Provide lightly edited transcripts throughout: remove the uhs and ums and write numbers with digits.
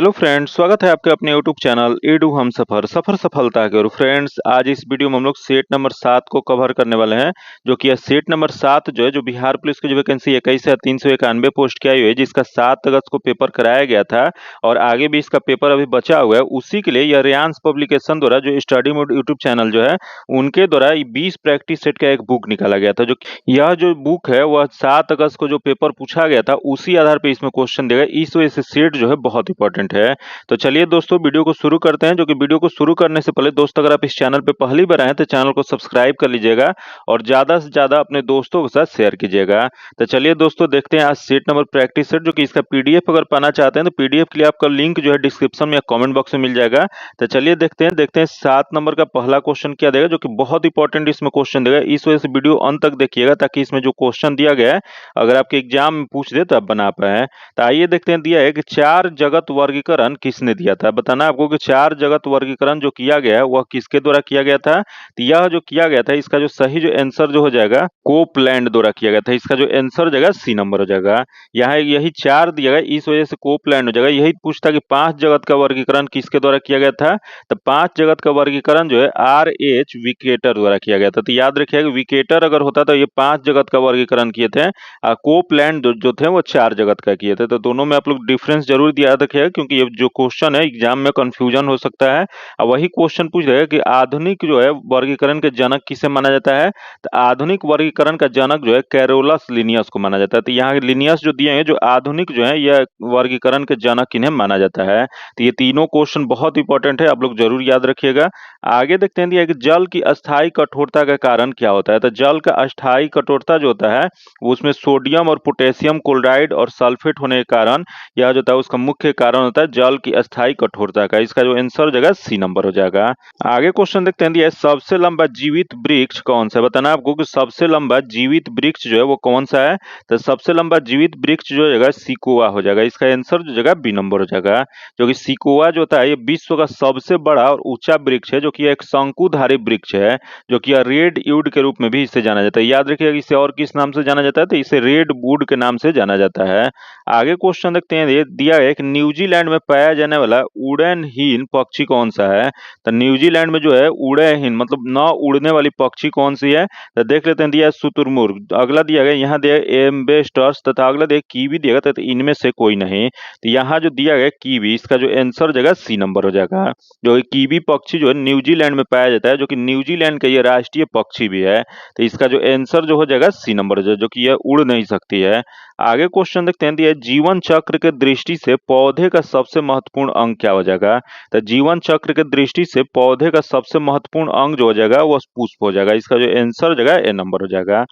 Hello friends, स्वागत है आपके अपने यूट्यूब चैनल एडू हम सफर सफर सफलता के। और फ्रेंड्स, आज इस वीडियो में हम लोग सेट नंबर 7 को कवर करने वाले हैं। जो कि सेट नंबर 7 जो है, जो बिहार पुलिस की जो वैकेंसी 21,391 पोस्ट की आई हुई है, जिसका 7 अगस्त को पेपर कराया गया था और आगे भी इसका पेपर अभी बचा हुआ है। उसी के लिए यह रियांस पब्लिकेशन द्वारा, जो स्टडी मोड यूट्यूब चैनल जो है, उनके द्वारा 20 प्रैक्टिस सेट का एक बुक निकाला गया था। यह जो बुक है वह 7 अगस्त को जो पेपर पूछा गया था उसी आधार पर इसमें क्वेश्चन देगा। इस वजह से सेट जो है बहुत इंपॉर्टेंट है। तो चलिए दोस्तों, वीडियो को शुरू करते हैं। जो कि वीडियो को शुरू करने से पहले दोस्तों, अगर आप इस चैनल पे पहली बार आए तो चैनल को सब्सक्राइब कर लीजिएगा और ज्यादा से ज्यादा अपने दोस्तों के साथ शेयर कीजिएगा। तो चलिए दोस्तों, देखते हैं आज सेट नंबर प्रैक्टिस सेट। जो कि इसका पीडीएफ अगर पाना चाहते हैं तो पीडीएफ के लिए आपका लिंक जो है डिस्क्रिप्शन में या कमेंट बॉक्स में मिल जाएगा। तो चलिए देखते हैं 7 नंबर का पहला क्वेश्चन क्या देगा, जो कि बहुत इंपॉर्टेंट इसमें क्वेश्चन देगा। इस वजह से वीडियो अंत तक देखिएगा, ताकि इसमें जो क्वेश्चन दिया गया है अगर आपके एग्जाम में पूछ दे तो आप बना पाए। तो आइए देखते हैं, दिया है कि 4 जगत वर्गीकरण किसने दिया था। बताना आपको कि 4 जगत वर्गीकरण जो किया गया है वह किसके द्वारा किया गया था। तो यह जो किया गया था, इसका जो सही जो आंसर जो हो जाएगा, कोपलैंड द्वारा किया गया था। इसका जो आंसर हो जाएगा सी नंबर हो जाएगा। यहाँ यही 4 दिया गया, इस वजह से कोपलैंड हो जाएगा। यही पूछता कि 5 जगत का वर्गीकरण किसके द्वारा किया गया था। तो 5 जगत का वर्गीकरण जो है RH विकेटर द्वारा किया गया था। तो याद रखिएगा, विकेटर अगर होता तो ये 5 जगत का वर्गीकरण किए थे, कोपलैंड जो थे वो 4 जगत का किए थे। तो दोनों में आप लोग डिफरेंस जरूर याद रखिएगा, क्योंकि ये जो क्वेश्चन है एग्जाम में कंफ्यूजन हो सकता है। और वही क्वेश्चन पूछ रहे हैं कि आधुनिक जो है वर्गीकरण के जनक किसे माना जाता है। तो आधुनिक वर्गीकरण का जनक जो है कैरोलस लिनियस को माना जाता है। तो यहाँ लिनियस जो दिए हैं, जो आधुनिक जो है यह वर्गीकरण के जनक इन्हें माना जाता है। तो ये तीनों क्वेश्चन बहुत इंपॉर्टेंट है, आप लोग जरूर याद रखिएगा। आगे देखते हैं, दिया है कि जल की अस्थायी कठोरता का कारण क्या होता है। तो जल का अस्थायी कठोरता जो होता है उसमें सोडियम और पोटेशियम क्लोराइड और सल्फेट होने के कारण यह जो होता है उसका मुख्य कारण होता है जल की अस्थायी कठोरता का। इसका जो आंसर हो जाएगा सी नंबर हो जाएगा। आगे क्वेश्चन देखते हैं, दिया है सबसे लंबा जीवित वृक्ष कौन सा है। बताना आपको कि सबसे लंबा जीवित वृक्ष जो है वो कौन सा है। तो सबसे लंबा जीवित वृक्ष जो हो जाएगा सिकोआ हो जाएगा। इसका आंसर जो जाएगा बी नंबर हो जाएगा। जो कि सिकोआ जो होता है ये विश्व का सबसे बड़ा और ऊंचा वृक्ष है, जो कि एक शंकुधारी वृक्ष है, जो कि रेड वुड के रूप में भी इसे जाना जाता है। याद रखिएगा, इसे और किस नाम से जाना जाता है, तो इसे रेड वुड के नाम से जाना जाता है। आगे क्वेश्चन देखते हैं, दिया है कि न्यूजीलैंड में पाया जाने वाला उड़नहीन पक्षी कौन सा है। तो न्यूजीलैंड में जो है उड़नहीन मतलब न उड़ने वाली पक्षी कौन सी है। तो देख लेते हैं, दिया है शुतुरमुर्ग। अगला दिया गया, यहाँ दिया है एम्बेस्टर्स, तथा अगला दिया कीवी दिया गया, तो इनमें से कोई नहीं। तो यहाँ जो दिया गया कीवी, इसका जो आंसर हो जाएगा सी नंबर हो जाएगा। जो कीवी पक्षी जो है न्यूजीलैंड में पाया जाता है, जो कि न्यूजीलैंड का ये राष्ट्रीय पक्षी भी है। तो इसका जो आंसर जो हो जाएगा सी नंबर हो जाएगा, जो कि यह उड़ नहीं सकती है। आगे क्वेश्चन देखते हैं, दिया जीवन चक्र के दृष्टि से पौधे का सबसे महत्वपूर्ण अंग क्या हो जाएगा। तो जीवन चक्र के दृष्टि से पौधे का सबसे महत्वपूर्ण अंग जो हो जाएगा वह पुष्प हो जाएगा। इसका जो आंसर हो जाएगा ए नंबर हो जाएगा।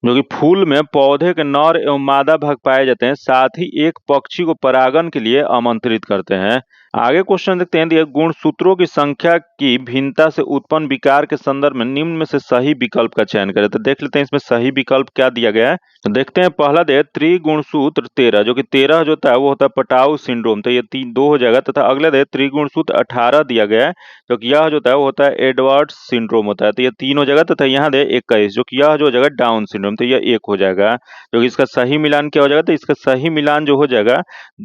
जो कि फूल में पौधे के नर एवं मादा भाग पाए जाते हैं, साथ ही एक पक्षी को परागण के लिए आमंत्रित करते हैं। आगे क्वेश्चन देखते हैं, दिया गुणसूत्रों की संख्या की भिन्नता से उत्पन्न विकार के संदर्भ में निम्न में से सही विकल्प का चयन करें। तो देख लेते हैं इसमें सही विकल्प क्या दिया गया है। तो देखते हैं, पहला दे त्रिगुणसूत्र 13, जो कि 13 जो होता है वो होता है पटाउ सिंड्रोम। तो ये 2 हो जाएगा। तथा अगला दे त्रिगुणसूत्र 18 दिया गया है, जो कि यह जो होता है वो होता है एडवर्ड सिंड्रोम होता है। तो ये 3 हो जाएगा। तथा यहाँ दे 21, जो कि यह जो हो जाएगा डाउन सिंड्रोम। तो यह 1 हो जाएगा। जो कि इसका सही मिलान क्या हो जाएगा। तो इसका सही मिलान जो हो जाएगा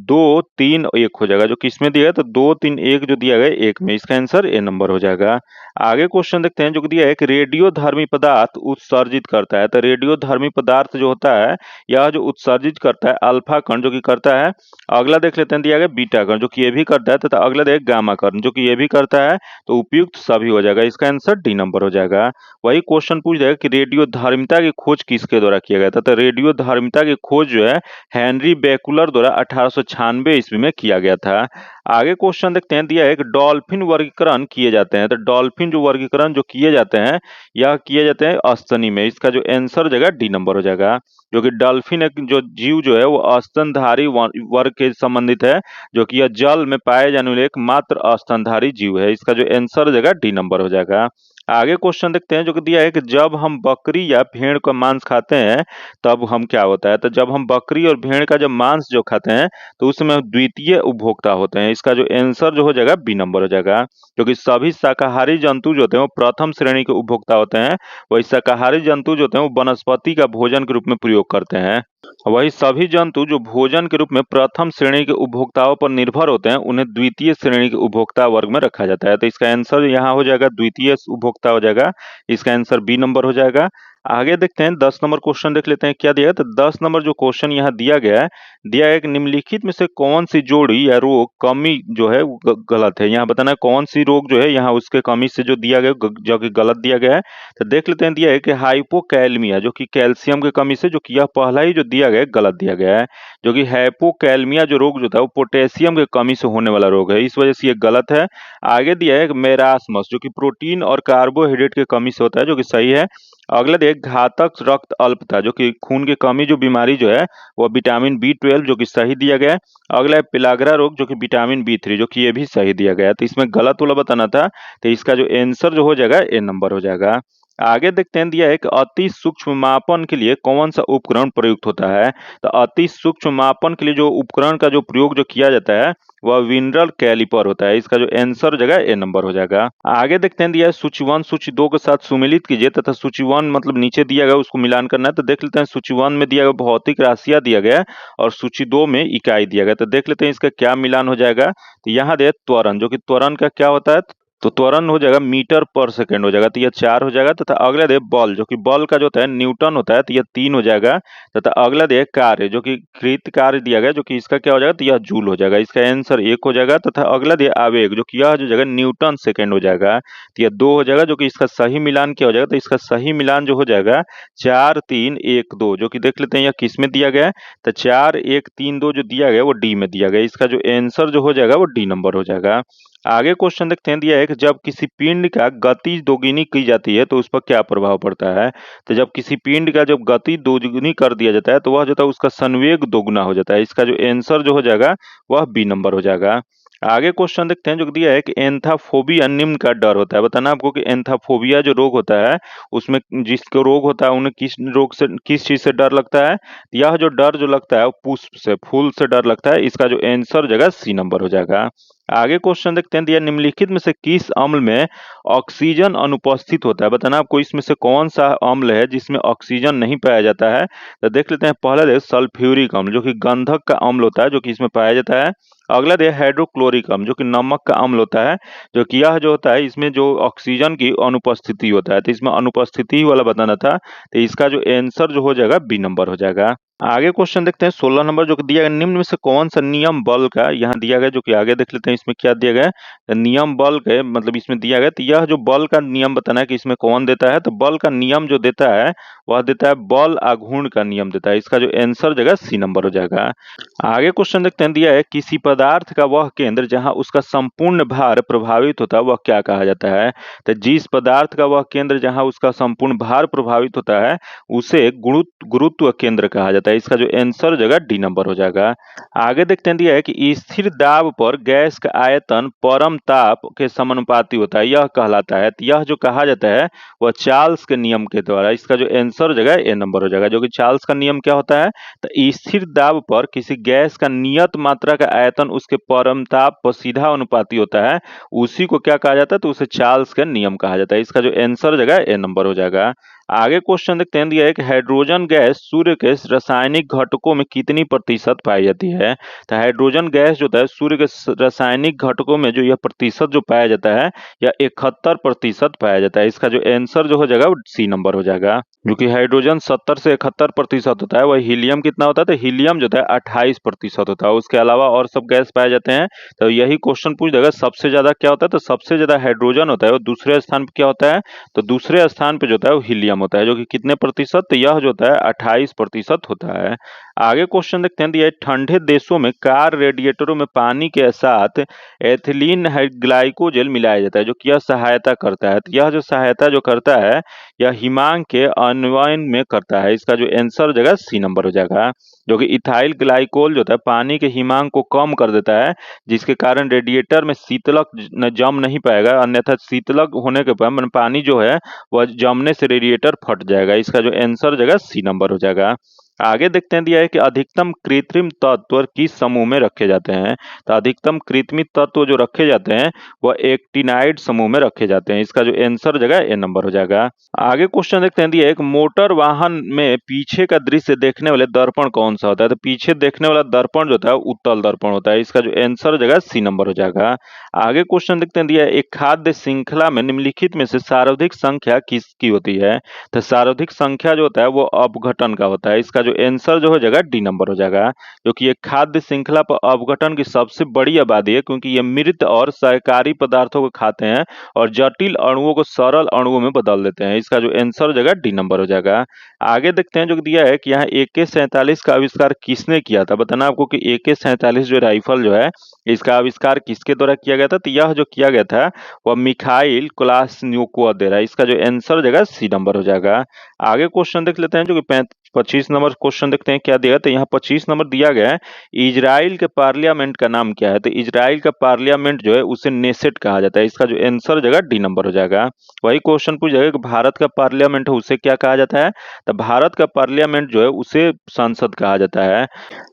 2 3 1 हो जाएगा। जो कि इसमें दिया है तो 2 3 1 जो दिया गया 1 में, इसका आंसर ए नंबर हो जाएगा। आगे क्वेश्चन देखते हैं, जो दिया है कि रेडियोधर्मी पदार्थ उत्सर्जित करता है। तो रेडियोधर्मी पदार्थ जो होता है यह जो उत्सर्जित करता है अल्फा कण जो कि करता है। अगला देख लेते हैं, दिया गया बीटा कण, जो कि ये भी करता है। तथा अगला देख गामा कण, जो कि ये भी करता है। तो उपयुक्त सभी हो जाएगा। इसका आंसर डी नंबर हो जाएगा। वही क्वेश्चन पूछ जाएगा कि रेडियोधर्मिता की खोज किसके द्वारा किया गया था। तो रेडियोधर्मिता की खोज जो है हेनरी बेकुलर द्वारा 1896 ईस्वी में किया गया था। आगे क्वेश्चन देखते हैं, दिया है कि डॉल्फिन वर्गीकरण किए जाते हैं। तो डॉल्फिन जो वर्गीकरण जो किए जाते हैं यह किए जाते हैं स्तनी में। इसका जो आंसर हो जाएगा डी नंबर हो जाएगा। जो कि डॉल्फिन एक जो जीव जो है वो स्तनधारी वर्ग के संबंधित है, जो कि यह जल में पाए जाने वाले एकमात्र स्तनधारी जीव है। इसका जो आंसर हो जाएगा डी नंबर हो जाएगा। आगे क्वेश्चन देखते हैं, जो कि दिया है कि जब हम बकरी या भेड़ का मांस खाते हैं तब हम क्या होता है। तो जब हम बकरी और भेड़ का जब मांस जो खाते हैं तो उसमें द्वितीय उपभोक्ता होते हैं। इसका जो आंसर जो हो जाएगा बी नंबर हो जाएगा। क्योंकि सभी शाकाहारी जंतु जो होते हैं वो प्रथम श्रेणी के उपभोक्ता होते हैं, वही शाकाहारी जंतु जो होते हैं वो वनस्पति का भोजन के रूप में प्रयोग करते हैं। वही सभी जंतु जो भोजन के रूप में प्रथम श्रेणी के उपभोक्ताओं पर निर्भर होते हैं, उन्हें द्वितीय श्रेणी के उपभोक्ता वर्ग में रखा जाता है। तो इसका आंसर यहाँ हो जाएगा द्वितीय उपभोक्ता हो जाएगा। इसका आंसर बी नंबर हो जाएगा। आगे देखते हैं 10 नंबर क्वेश्चन देख लेते हैं क्या दिया है। तो 10 नंबर जो क्वेश्चन यहाँ दिया गया है, दिया है कि निम्नलिखित में से कौन सी जोड़ी या रोग कमी जो है वो गलत है। यहाँ बताना है कौन सी रोग जो है यहाँ उसके कमी से जो दिया गया जो कि गलत दिया गया है। तो देख लेते हैं, दिया है कि हाइपोकैलमिया जो कि कैल्शियम की कमी से, जो कि यह पहला ही जो दिया गया है गलत दिया गया है। जो कि हाइपोकैलमिया जो रोग जो था वो पोटेशियम की कमी से होने वाला रोग है, इस वजह से ये गलत है। आगे दिया है कि मेरास्मस जो कि प्रोटीन और कार्बोहाइड्रेट की कमी से होता है, जो कि सही है। अगला दिया है घातक रक्त अल्पता जो कि खून की कमी जो बीमारी जो है वह विटामिन B12 जो कि सही दिया गया है। अगला है पिलागरा रोग जो कि विटामिन B3 जो कि ये भी सही दिया गया है। तो इसमें गलत वाला बताना था, तो इसका जो आंसर जो हो जाएगा ए नंबर हो जाएगा। आगे देखते हैं, दिया है कि अति सूक्ष्म मापन के लिए कौन सा उपकरण प्रयुक्त होता है। तो अति सूक्ष्म मापन के लिए जो उपकरण का जो प्रयोग जो किया जाता है वह विनरल कैलिपर होता है। इसका जो आंसर हो जाएगा ए नंबर हो जाएगा। आगे देखते हैं, दिया है सूची 1 सूची 2 के साथ सुमेलित कीजिए तथा सूची 1 मतलब नीचे दिया गया उसको मिलान करना है। तो देख लेते हैं, सूची 1 में दिया गया भौतिक राशियां दिया गया है और सूची 2 में इकाई दिया गया। तो देख लेते हैं इसका क्या मिलान हो जाएगा। तो यहाँ दे त्वरण जो कि त्वरण का क्या होता है, तो त्वरण हो जाएगा मीटर पर सेकंड हो जाएगा, तो यह 4 हो जाएगा। तथा अगला दे बल जो कि बल का जो होता है न्यूटन होता है, तो यह 3 हो जाएगा। तथा अगला दे कार्य जो कि कृत कार्य दिया गया जो कि इसका क्या हो जाएगा, तो यह जूल हो जाएगा। इसका आंसर 1 हो जाएगा। तथा अगला दे आवेग जो कि यह जो जगह न्यूटन सेकंड हो जाएगा, तो यह 2 हो जाएगा। जो कि इसका सही मिलान क्या हो जाएगा, तो इसका सही मिलान जो हो जाएगा 4 3 1 2 जो कि देख लेते हैं यह किस में दिया गया है। तो 4 1 3 2 जो दिया गया वो डी में दिया गया। इसका जो आंसर जो हो जाएगा वो डी नंबर हो जाएगा। आगे क्वेश्चन देखते हैं, दिया है कि जब किसी पिंड का गति दोगुनी की जाती है तो उस पर क्या प्रभाव पड़ता है। तो जब किसी पिंड का जब गति दोगुनी कर दिया जाता है तो वह जो है उसका संवेग दोगुना हो जाता है। इसका जो आंसर जो हो जाएगा वह बी नंबर हो जाएगा। आगे क्वेश्चन देखते हैं, जो दिया है कि एंथाफोबिया निम्न का डर होता है। बताना आपको कि एंथाफोबिया जो रोग होता है उसमें जिसको रोग होता है उन्हें किस रोग से किस चीज से डर लगता है। यह जो डर जो लगता है वो पुष्प से फूल से डर लगता है। इसका जो आंसर जगह सी नंबर हो जाएगा। आगे क्वेश्चन देखते हैं, दिया निम्नलिखित में से किस अम्ल में ऑक्सीजन अनुपस्थित होता है। बताना आपको इसमें से कौन सा अम्ल है जिसमें ऑक्सीजन नहीं पाया जाता है। तो देख लेते हैं, पहला दे सल्फ्यूरिक अम्ल जो कि गंधक का अम्ल होता है जो कि इसमें पाया जाता है। अगला दे हाइड्रोक्लोरिक अम्ल जो कि नमक का अम्ल होता है, जो कि यह जो होता है इसमें जो ऑक्सीजन की अनुपस्थिति होता है। तो इसमें अनुपस्थिति वाला बताना था, तो इसका जो आंसर जो हो जाएगा बी नंबर हो जाएगा। आगे क्वेश्चन देखते हैं 16 नंबर, जो कि दिया गया निम्न में से कौन सा नियम बल का यहाँ दिया गया, जो कि आगे देख लेते हैं इसमें क्या दिया गया है। तो नियम बल के मतलब इसमें दिया गया, तो यह जो बल का नियम बताना है कि इसमें कौन देता है। तो बल का नियम जो देता है वह देता है बल आघूर्ण का नियम देता है। इसका जो आंसर जगह सी नंबर हो जाएगा। आगे क्वेश्चन देखते हैं, दिया है किसी पदार्थ का वह केंद्र जहां उसका संपूर्ण भार प्रभावित होता है वह क्या कहा जाता है। तो जिस पदार्थ का वह केंद्र जहां उसका संपूर्ण भार प्रभावित होता है उसे गुरुत्व केंद्र कहा जाता है। इसका जो आंसर जगह डी नंबर हो जाएगा। आगे देखते हैं, दिया है कि स्थिर दाब पर गैस का आयतन परम ताप के समानुपाती होता है, यह कहलाता है। तो यह जो कहा जाता है वह चार्ल्स के नियम के द्वारा। इसका जो आंसर जगह ए नंबर हो जाएगा। जो कि चार्ल्स का नियम क्या होता है, तो स्थिर दाब पर किसी गैस का नियत मात्रा का आयतन उसके परमताप पर सीधा अनुपाती होता है, उसी को क्या कहा जाता है, तो उसे चार्ल्स का नियम कहा जाता है। इसका जो आंसर जगह ए नंबर हो जाएगा। आगे क्वेश्चन देखते हैं, दिया है कि हाइड्रोजन गैस सूर्य के रासायनिक घटकों में कितनी प्रतिशत पाई जाती है। तो हाइड्रोजन गैस जो है सूर्य के रासायनिक घटकों में जो यह प्रतिशत जो पाया जाता है यह 71% पाया जाता है। इसका जो आंसर जो हो जाएगा वो सी नंबर हो जाएगा। जो कि हाइड्रोजन 70 से 71% होता है, वही हीलियम कितना होता है, तो हीलियम जो है 28% होता है। उसके अलावा और सब गैस पाए जाते हैं। तो यही क्वेश्चन पूछ देगा सबसे ज्यादा क्या होता है, तो सबसे ज्यादा हाइड्रोजन होता है। और दूसरे स्थान पे क्या होता है, तो दूसरे स्थान पे जो होता है वो हीलियम होता है, जो कि कितने प्रतिशत, तो यह जो होता है 28% होता है। आगे क्वेश्चन देखते हैं, दिया है ठंडे देशों में कार रेडिएटरों में पानी के साथ एथिलीन ग्लाइकोजेल मिलाया जाता है, जो कि यह सहायता करता है। तो यह जो सहायता जो करता है यह हिमांक के अन्वयन में करता है। इसका जो आंसर हो जाएगा सी नंबर हो जाएगा। जो कि इथाइल ग्लाइकोल जो होता है पानी के हिमांक को कम कर देता है, जिसके कारण रेडिएटर में शीतलक जम नहीं पाएगा। अन्यथा शीतलक होने के बाद पानी जो है वह जमने से रेडिएटर फट जाएगा। इसका जो आंसर हो जाएगा सी नंबर हो जाएगा। आगे देखते हैं दिया है कि अधिकतम कृत्रिम तत्व किस समूह में रखे जाते हैं। तो अधिकतम कृत्रिम तत्व जो रखे जाते हैं वह एक्टिनाइड समूह में रखे जाते हैं। इसका जो आंसर हो जाएगा ए नंबर हो जाएगा। आगे क्वेश्चन देखते हैं दिया है, एक मोटर वाहन में पीछे का दृश्य देखने वाले दर्पण कौन सा होता है। तो पीछे देखने वाला दर्पण जो होता है उत्तल दर्पण होता है। इसका जो आंसर हो जाएगा सी नंबर हो जाएगा। आगे क्वेश्चन देखते हैं दिया है, एक खाद्य श्रृंखला में निम्नलिखित में से सर्वाधिक संख्या किसकी होती है। तो सर्वाधिक संख्या जो होता है वो अपघटन का होता है। इसका जो आंसर जो हो जाएगा डी नंबर हो जाएगा, क्योंकि ये खाद्य श्रृंखला पर अपघटन की सबसे बड़ी आबादी है, क्योंकि ये मृत और सहकारी पदार्थों को खाते हैं और जटिल अणुओं को सरल अणुओं में बदल देते हैं। इसका जो आंसर हो जाएगा डी नंबर हो जाएगा। आगे देखते हैं जो दिया है कि यहाँ AK-47 का आविष्कार किसने किया था। बताना आपको कि AK-47 जो राइफल जो है इसका आविष्कार किसके द्वारा किया गया था। तो यह जो किया गया था वह मिखाइल क्लाशनिकोव द्वारा। इसका जो आंसर हो जाएगा सी नंबर हो जाएगा। आगे क्वेश्चन देख लेते हैं जो कि 25 नंबर क्वेश्चन देखते हैं क्या दिया। तो यहाँ 25 नंबर दिया गया है, इजराइल के पार्लियामेंट का नाम क्या है। तो इजराइल का पार्लियामेंट जो है उसे नेसेट कहा जाता है। इसका जो आंसर हो जाएगा डी नंबर हो जाएगा। वही क्वेश्चन पूछ जाएगा कि भारत का पार्लियामेंट है उसे क्या कहा जाता है। तो भारत का पार्लियामेंट जो है उसे संसद कहा जाता है।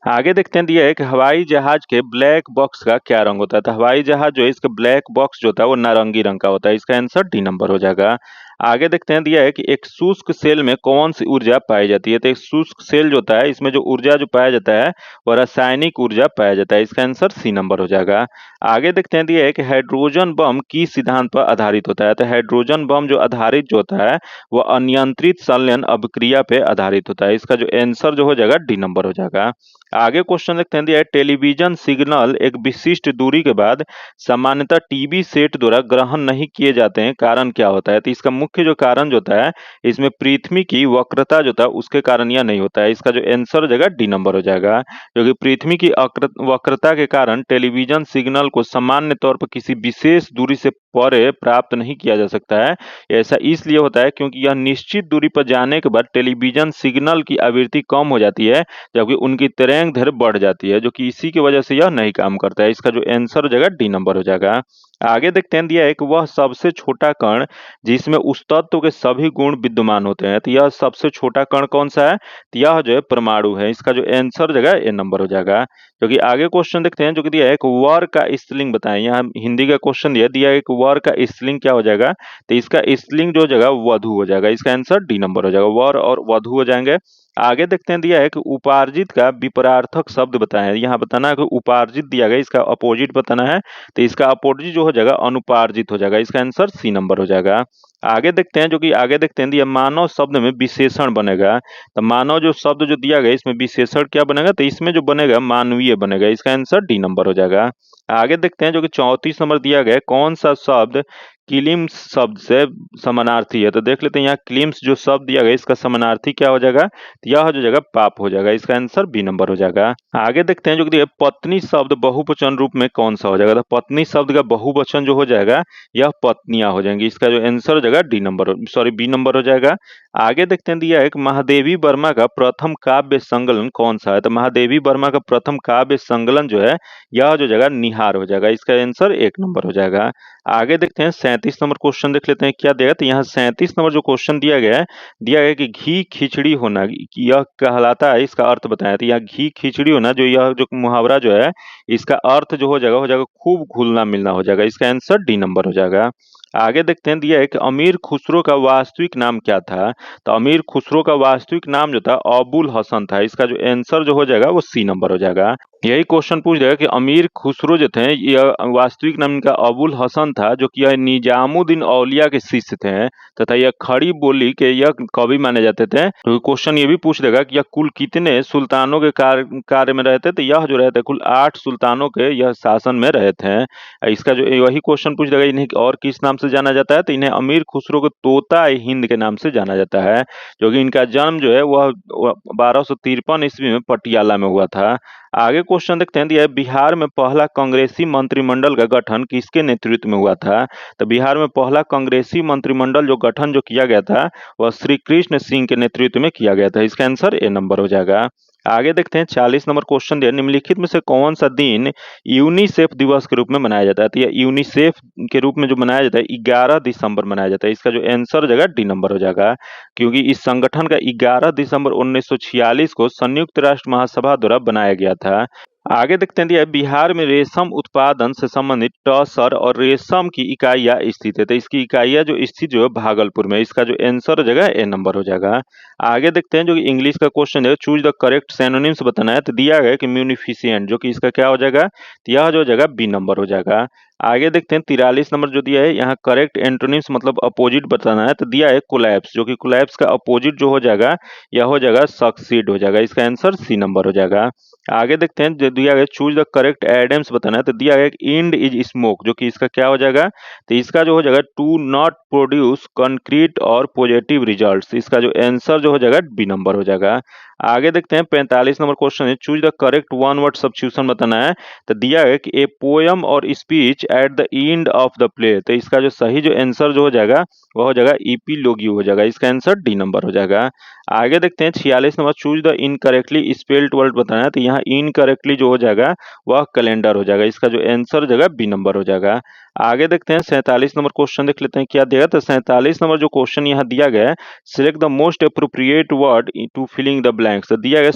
आगे देखते हैं दिया है कि हवाई जहाज के ब्लैक बॉक्स का क्या रंग होता है। तो हवाई जहाज जो है इसका ब्लैक बॉक्स जो होता है वो नारंगी रंग का होता है। इसका आंसर डी नंबर हो जाएगा। आगे देखते हैं दिया है कि एक शुष्क सेल में कौन सी ऊर्जा पाई जाती है। तो एक शुष्क सेल जो होता है इसमें जो ऊर्जा जो पाया जाता है वह रासायनिक ऊर्जा पाया जाता है। इसका आंसर सी नंबर हो जाएगा। आगे देखते हैं दिया है कि हाइड्रोजन बम किस सिद्धांत पर आधारित होता है। तो हाइड्रोजन बम जो आधारित जो होता है वह अनियंत्रित संलयन अभिक्रिया पे आधारित होता है। इसका जो आंसर जो हो जाएगा डी नंबर हो जाएगा। आगे क्वेश्चन देखते हैं दिया है, टेलीविजन सिग्नल एक विशिष्ट दूरी के बाद सामान्यतः टीवी सेट द्वारा ग्रहण नहीं किए जाते हैं, कारण क्या होता है। तो इसका मुख्य जो कारण जो होता है इसमें पृथ्वी की वक्रता जो होता है उसके कारण यह नहीं होता है। इसका जो आंसर हो जाएगा डी नंबर हो जाएगा, क्योंकि पृथ्वी की वक्रता के कारण टेलीविजन सिग्नल को सामान्य तौर पर किसी विशेष दूरी से परे प्राप्त नहीं किया जा सकता है। ऐसा इसलिए होता है क्योंकि यह निश्चित दूरी पर जाने के बाद टेलीविजन सिग्नल की आवृत्ति कम हो जाती है, जबकि उनकी तरंग बढ़ जाती है, जो कि इसी की वजह से यह नहीं काम करता है। इसका जो आंसर हो जाएगा डी नंबर हो जाएगा। आगे देखते हैं दिया है कि वह सबसे छोटा कण जिसमें उस तत्व के सभी गुण विद्यमान होते हैं। तो यह सबसे छोटा कण कौन सा है। तो यह जो है परमाणु है। इसका जो आंसर हो जाएगा ए नंबर हो जाएगा। क्योंकि आगे क्वेश्चन देखते हैं जो कि दिया है एक वर का स्त्रीलिंग बताएं। यहाँ हिंदी का क्वेश्चन दिया है एक वर का स्त्रीलिंग क्या हो जाएगा। तो इसका स्त्रीलिंग जो हो जाएगा वधु हो जाएगा। इसका आंसर डी नंबर हो जाएगा, वर और वधु हो जाएंगे। आगे देखते हैं दिया है कि उपार्जित का विपरार्थक शब्द बताएं। यहाँ बताना है कि उपार्जित दिया गया इसका अपोजिट बताना है। तो इसका अपोजिट जो हो जाएगा अनुपार्जित हो जाएगा। इसका आंसर सी नंबर हो जाएगा। आगे देखते हैं जो कि आगे देखते हैं दिया मानव शब्द में विशेषण बनेगा। तो मानव जो शब्द जो दिया गया इसमें विशेषण क्या बनेगा। तो इसमें जो बनेगा मानवीय बनेगा। इसका आंसर डी नंबर हो जाएगा। आगे देखते हैं जो कि 34 नंबर दिया गया कौन सा शब्द क्लिम्स शब्द से समानार्थी है। तो देख लेते हैं यहाँ क्लिम्स जो शब्द दिया गया इसका समानार्थी क्या हो जाएगा। तो यह हो जाएगा पाप हो जाएगा। इसका आंसर बी नंबर हो जाएगा। आगे देखते हैं जो कि पत्नी शब्द बहुवचन रूप में कौन सा हो जाएगा। तो पत्नी शब्द का बहुवचन जो हो जाएगा यह पत्नियां हो जाएंगी। इसका जो आंसर हो जाएगा बी नंबर हो जाएगा। आगे देखते हैं दिया है कि महादेवी वर्मा का प्रथम काव्य संकलन कौन सा है। तो महादेवी वर्मा का प्रथम काव्य संकलन जो है यह जो जगह निहार हो जाएगा। इसका आंसर 1 नंबर हो जाएगा। आगे देखते हैं 37 नंबर क्वेश्चन देख लेते हैं क्या देगा। तो यहाँ 37 नंबर जो क्वेश्चन दिया गया है कि घी खिचड़ी होना यह कहलाता है, इसका अर्थ बताया। तो यहाँ घी खिचड़ी होना जो यह जो मुहावरा जो है इसका अर्थ जो हो जाएगा खूब घुलना मिलना हो जाएगा। इसका आंसर डी नंबर हो जाएगा। आगे देखते हैं दिया है कि अमीर खुसरो का वास्तविक नाम क्या था। तो अमीर खुसरो का वास्तविक नाम जो था अबुल हसन था। इसका जो आंसर जो हो जाएगा वो सी नंबर हो जाएगा। यही क्वेश्चन पूछ देगा कि अमीर खुसरो जो थे यह वास्तविक नाम इनका अबुल हसन था, जो कि यह निजामुद्दीन औलिया के शिष्य थे तथा यह खड़ी बोली के यह कवि माने जाते थे। तो क्वेश्चन ये भी पूछ देगा कि यह कुल कितने सुल्तानों के कार्य में रहे थे। तो यह जो रहे थे कुल 8 सुल्तानों के यह शासन में रहे थे। इसका जो वही क्वेश्चन पूछ देगा इन्हें और किस नाम से जाना जाता है। तो इन्हें अमीर खुसरो को तोता हिंद के नाम से जाना जाता है, जो कि इनका जन्म जो है वह 1253 ईस्वी में पटियाला में हुआ था। आगे क्वेश्चन देखते हैं दिया है बिहार में पहला कांग्रेसी मंत्रिमंडल का गठन किसके नेतृत्व में हुआ था। तो बिहार में पहला कांग्रेसी मंत्रिमंडल जो गठन जो किया गया था वह श्री कृष्ण सिंह के नेतृत्व में किया गया था। इसका आंसर ए नंबर हो जाएगा। आगे देखते हैं 40 नंबर क्वेश्चन दिया, निम्नलिखित में से कौन सा दिन यूनिसेफ दिवस के रूप में मनाया जाता है? तो यह यूनिसेफ के रूप में जो मनाया जाता है 11 दिसंबर मनाया जाता है। इसका जो आंसर हो जाएगा डी नंबर हो जाएगा, क्योंकि इस संगठन का 11 दिसंबर 1946 को संयुक्त राष्ट्र महासभा द्वारा बनाया गया था। आगे देखते हैं दिया है, बिहार में रेशम उत्पादन से संबंधित टसर और रेशम की इकाइयां स्थित है। तो इसकी इकाइयां जो स्थित जो है भागलपुर में। इसका जो आंसर हो जाएगा ए नंबर हो जाएगा। आगे देखते हैं जो कि इंग्लिश का क्वेश्चन है, चूज द करेक्ट सिनोनिम्स बताना है। तो दिया गया कि म्यूनिफिशिएंट, जो कि इसका क्या हो जाएगा, तो यह जो हो जाएगा बी नंबर हो जाएगा। आगे देखते हैं 43 नंबर जो दिया है, यहाँ करेक्ट एंटोनिम्स मतलब अपोजिट बताना है। तो दिया है कोलैप्स, जो कि कोलैप्स का अपोजिट जो हो जाएगा यह हो जाएगा सक्सीड हो जाएगा। इसका आंसर सी नंबर हो जाएगा। आगे देखते हैं जो दिया गया चूज द करेक्ट एडेम्स बताना है। तो दिया गया इंड इज स्मोक, जो कि इसका क्या हो जाएगा, तो इसका जो हो जाएगा टू नॉट प्रोड्यूस कंक्रीट और पॉजिटिव रिजल्ट्स। इसका जो आंसर जो हो जाएगा बी नंबर हो जाएगा। आगे देखते हैं 45 नंबर क्वेश्चन है, choose the correct one word substitution बताना है। तो दिया है कि ए पोयम और speech at the end of the play. तो इसका जो सही जो आंसर जो हो जाएगा वह हो जाएगा इपिलोगियो हो जाएगा। इसका आंसर डी नंबर हो जाएगा। आगे देखते हैं 46 number, choose the incorrectly spelled word बताना है। तो यहाँ इनकरेक्टली जो हो जाएगा वह कैलेंडर हो जाएगा। इसका जो आंसर हो जाएगा बी नंबर हो जाएगा। आगे देखते हैं 47 नंबर क्वेश्चन देख लेते हैं क्या दिया। तो 47 नंबर जो क्वेश्चन यहाँ दिया गया है, select the most appropriate word to filling the blanks. तो दिया गया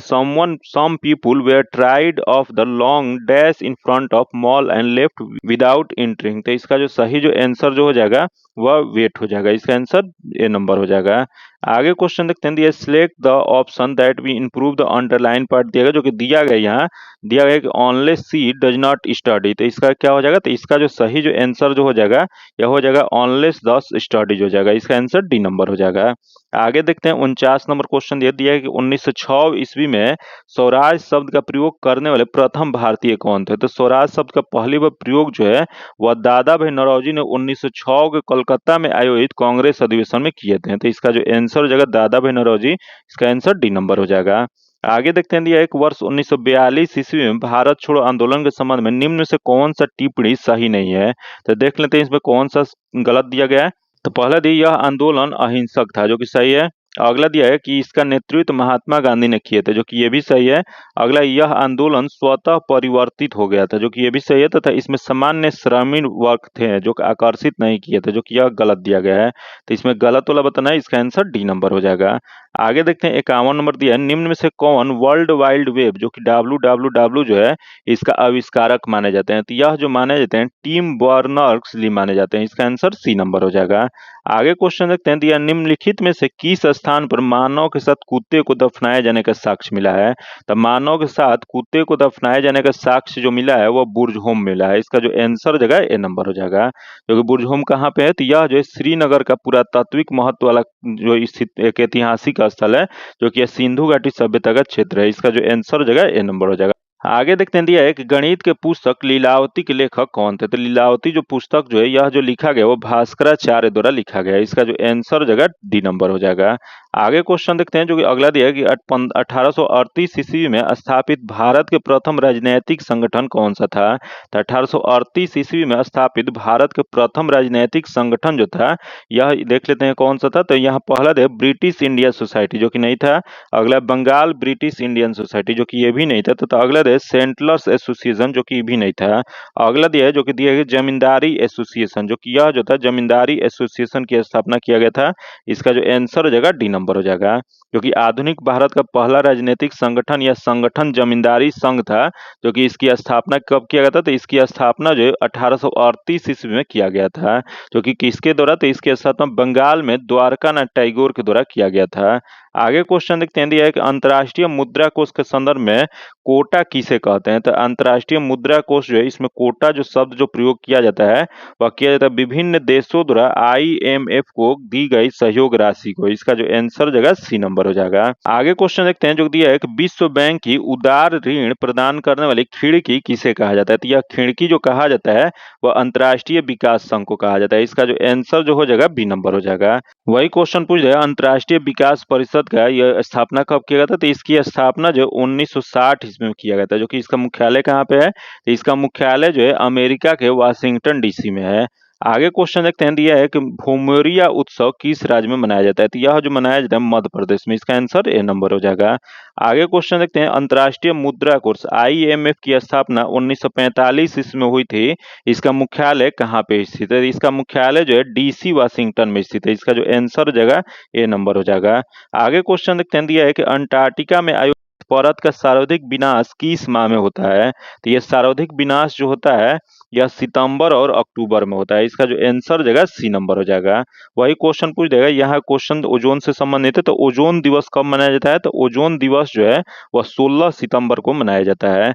some people were tried of the long dash in front of mall and left without entering. तो इसका जो सही जो आंसर जो हो जाएगा वह वेट हो जाएगा। इसका आंसर ए नंबर हो जाएगा। आगे क्वेश्चन देखते हैं, दिया select the option that we improve the underline part दिया गया, जो कि दिया गया यहाँ दिया गया कि only she does not study. तो इसका क्या हो जाएगा, तो इसका जो सही जो आंसर जो हो जाएगा यह हो जाएगा ओनली द स्टडीज हो जाएगा। इसका आंसर डी नंबर हो जाएगा। आगे देखते हैं 49 नंबर क्वेश्चन दिया है कि 1906 ईस्वी में स्वराज शब्द का प्रयोग करने वाले प्रथम भारतीय कौन थे? तो स्वराज शब्द का पहली बार प्रयोग जो है वह दादा भाई नौरोजी ने 1906 के कोलकाता में आयोजित कांग्रेस अधिवेशन में किए थे। तो इसका जो आंसर हो जाएगा दादा भाई नौरोजी। इसका आंसर डी नंबर हो जाएगा। आगे देखते हैं दिया एक वर्ष 1942 ईस्वी में भारत छोड़ो आंदोलन के संबंध में निम्न में से कौन सा टिप्पणी सही नहीं है? तो देख लेते हैं इसमें कौन सा गलत दिया गया है। तो पहला दिया यह आंदोलन अहिंसक था, जो कि सही है। अगला दिया है कि इसका नेतृत्व महात्मा गांधी ने किए थे, जो कि ये भी सही है। अगला, यह आंदोलन स्वतः परिवर्तित हो गया था, जो कि ये भी सही है। तथा इसमें सामान्य श्रमिक वर्ग थे जो आकर्षित नहीं किए थे, जो कि यह गलत दिया गया है। तो इसमें गलत वाला बताना है। इसका आंसर डी नंबर हो जाएगा। आगे देखते हैं 51 नंबर दिया है, निम्न में से कौन वर्ल्ड वाइड वेब जो कि www जो है इसका आविष्कारक माने जाते हैं? तो यह जो माने जाते हैं टिम बर्नर्स-ली माने जाते हैं। इसका आंसर सी नंबर हो जाएगा। आगे क्वेश्चन देखते हैं, दिया निम्नलिखित में से किस स्थान पर मानव के साथ कुत्ते को दफनाए जाने का साक्ष्य मिला है? तो मानव के साथ कुत्ते को दफनाए जाने का साक्ष्य जो मिला है वह बुर्जहोम मिला है। इसका जो आंसर जगह ए नंबर हो जाएगा, क्योंकि बुर्जहोम कहाँ पे है, तो यह जो है श्रीनगर का पुरातात्विक महत्व वाला जो स्थित एक ऐतिहासिक स्थल है, जो कि सिंधु घाटी सभ्यता का क्षेत्र है। इसका जो आंसर हो जाएगा ए नंबर हो जाएगा। आगे देखते हैं, दिया है कि गणित के पुस्तक लीलावती के लेखक कौन थे? तो लीलावती जो पुस्तक जो है यह जो लिखा गया वो भास्कराचार्य द्वारा लिखा गया है। इसका जो आंसर हो जाएगा डी नंबर हो जाएगा। आगे क्वेश्चन देखते हैं जो कि अगला दिया है कि 1838 ईस्वी में स्थापित भारत के प्रथम राजनैतिक संगठन कौन सा था? तो 1838 ईस्वी में स्थापित भारत के प्रथम राजनैतिक संगठन जो था यह देख लेते हैं कौन सा था। तो यहाँ पहला दिया ब्रिटिश इंडिया सोसाइटी, जो कि नहीं था। अगला बंगाल ब्रिटिश इंडियन सोसाइटी, जो कि ये भी नहीं था। तो अगला दिया सेंटलर्स एसोसिएशन, जो कि भी नहीं था। अगला दिया है जो कि दिया है जमींदारी एसोसिएशन, जो कि यह जो था जमींदारी एसोसिएशन की स्थापना किया गया था। इसका जो आंसर हो जाएगा डी नंबर हो जाएगा, क्योंकि आधुनिक भारत का पहला राजनीतिक संगठन या संगठन जमींदारी संघ था, जो कि इसकी स्थापना कब किया गया था? तो इसकी स्थापना जो 1838 ईस्वी में किया गया था, जो कि किसके द्वारा? तो इसकी स्थापना बंगाल में द्वारका नाथ टैगोर के द्वारा किया गया था। आगे क्वेश्चन देखते हैं, दिया है कि अंतर्राष्ट्रीय मुद्रा कोष के संदर्भ में कोटा किसे कहते हैं? तो अंतर्राष्ट्रीय मुद्रा कोष जो है इसमें कोटा जो शब्द जो प्रयोग किया जाता है वह किया जाता है विभिन्न देशों द्वारा IMF को दी गई सहयोग राशि को। इसका जो आंसर जगह सी नंबर हो जाएगा। आगे क्वेश्चन देखते हैं जो दिया है कि विश्व बैंक की उदार ऋण प्रदान करने वाली खिड़की किसे कहा जाता है? तो यह खिड़की जो कहा जाता है वह अंतर्राष्ट्रीय विकास संघ को कहा जाता है। इसका जो आंसर जो हो जाएगा बी नंबर हो जाएगा। वही क्वेश्चन पूछ रहे अंतर्राष्ट्रीय विकास परिषद का यह स्थापना कब किया गया था? तो इसकी स्थापना जो 1960 ईस्वी में किया गया था, जो कि इसका मुख्यालय कहाँ पे है? तो इसका मुख्यालय जो है अमेरिका के वाशिंगटन DC में है। आगे क्वेश्चन देखते हैं, दिया है कि भूमोरिया उत्सव किस राज्य में मनाया जाता है, तो यह जो मनाया जाता है मध्य प्रदेश में, इसका आंसर ए नंबर हो जाएगा। आगे क्वेश्चन देखते हैं, अंतर्राष्ट्रीय मुद्रा कोष IMF की स्थापना 1945 ईस्वी में हुई थी, इसका मुख्यालय कहाँ पे स्थित है, इसका मुख्यालय जो है DC वाशिंगटन में स्थित है, इसका जो आंसर हो जाएगा ए नंबर हो जाएगा। आगे क्वेश्चन देखते हैं, दिया है कि अंटार्कटिका में आयोजित परत का सर्वाधिक विनाश किस माह में होता है, तो ये सर्वाधिक विनाश जो होता है यह सितंबर और अक्टूबर में होता है, इसका जो आंसर हो जाएगा सी नंबर हो जाएगा। वही क्वेश्चन पूछ देगा, यहाँ क्वेश्चन ओजोन से संबंधित है, तो ओजोन दिवस कब मनाया जाता है, तो ओजोन दिवस जो है वह 16 सितंबर को मनाया जाता है।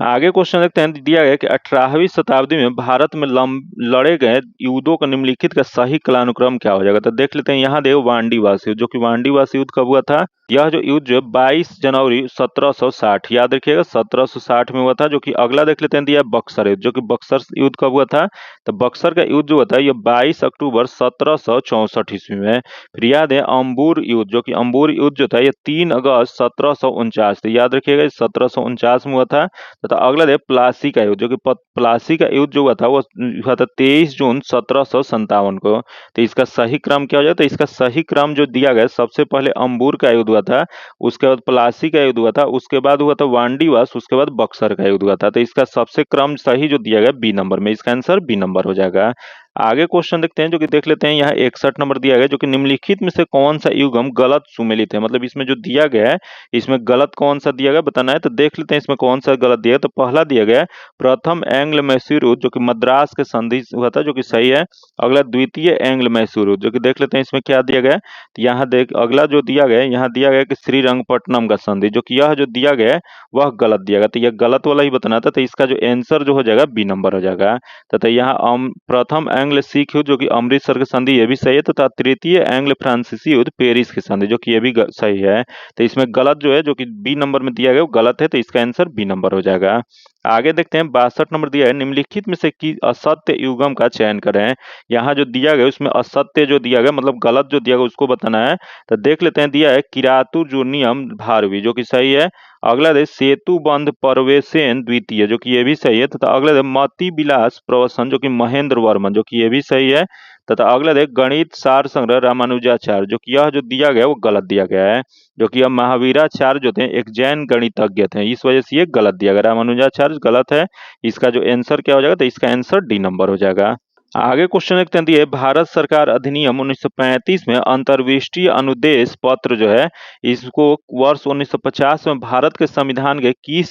आगे क्वेश्चन देखते हैं, दिया गया कि 18वीं शताब्दी में भारत में लड़े गए युद्धों का निम्नलिखित का सही कालानुक्रम क्या हो जाएगा, तो देख लेते हैं। यहाँ देखो वांडीवास युद्ध, जो कि वांडीवास युद्ध कब हुआ था, यह जो युद्ध जो 22 जनवरी 1760, याद रखिएगा 1760 में हुआ था। जो कि अगला देख लेते हैं, दिया बक्सर युद्ध, जो कि बक्सर युद्ध कब हुआ था, तो बक्सर का युद्ध जो होता है यह 22 अक्टूबर 1764 ईस्वी में। फिर याद है अंबुर युद्ध, जो कि अंबुर युद्ध जो था यह 3 अगस्त 1749, तो याद रखिएगा 1749 में हुआ था। तथा अगला है प्लासी का युद्ध, जो कि प्लासी का युद्ध जो हुआ था वो हुआ था 23 जून 1757 को। तो इसका सही क्रम क्या हो जाए, तो इसका सही क्रम जो दिया गया, सबसे पहले अंबुर का युद्ध हुआ था, उसके बाद प्लासी का युद्ध हुआ था, उसके बाद हुआ था वांडीवास, उसके बाद बक्सर का युद्ध हुआ था। तो इसका सबसे क्रम सही जो दिया गया बी नंबर में, इसका आंसर बी नंबर हो जाएगा। आगे क्वेश्चन देखते हैं, जो कि देख लेते हैं, यहाँ 61 नंबर दिया गया, जो कि निम्नलिखित में से कौन सा युग्म गलत सुमेलित है, मतलब इसमें जो दिया गया है इसमें गलत कौन सा दिया गया बताना है। तो देख लेते हैं इसमें कौन सा गलत दिया है। तो पहला दिया गया प्रथम एंग्ल मैसूर युद्ध, जो कि मद्रास के संधि हुआ था, जो कि सही है। अगला द्वितीय एंग्ल मैसूर युद्ध, जो कि देख लेते हैं इसमें क्या दिया गया। तो यहाँ देख अगला जो दिया गया, यहाँ दिया गया कि श्रीरंगपट्टनम का संधि, जो कि यह जो दिया गया वह गलत दिया गया, तो यह गलत वाला ही बताना था। तो इसका जो आंसर जो हो जाएगा बी नंबर हो जाएगा। तथा यहाँ प्रथम एंग्ल सिख युद्ध, जो कि अमृतसर के संधि, ये भी सही है। तथा तृतीय एंग्ल फ्रांसीसी युद्ध पेरिस के संधि, जो कि ये भी सही है। तो इसमें गलत जो है, जो कि बी नंबर में दिया गया वो गलत है, तो इसका आंसर बी नंबर हो जाएगा। आगे देखते हैं 62 नंबर दिया है, निम्नलिखित में से की असत्य युग्म का चयन करें। यहाँ जो दिया गया उसमें असत्य जो दिया गया, मतलब गलत जो दिया गया उसको बताना है। तो देख लेते हैं, दिया है किरातु जूनियम भारवी, जो कि सही है। अगला है सेतु बंध परवेसेन द्वितीय, जो कि ये भी सही है। तथा अगला है मति विलास प्रवसन, जो कि महेंद्र वर्मन, जो कि ये भी सही है। तथा अगला है गणित सार संग्रह रामानुजाचार्य, जो कि यह जो दिया गया वो गलत दिया गया है। जो कि अब महावीराचार्य जो थे एक जैन गणितज्ञ थे, इस वजह से ये गलत दिया गया, रामानुजाचार्य गलत है। इसका जो आंसर क्या हो जाएगा, तो इसका आंसर डी नंबर हो जाएगा। आगे क्वेश्चन देखते हैं, दिए भारत सरकार अधिनियम 1935 में अंतर्विष्टीय अनुदेश पत्र जो है इसको वर्ष 1950 में भारत के संविधान के किस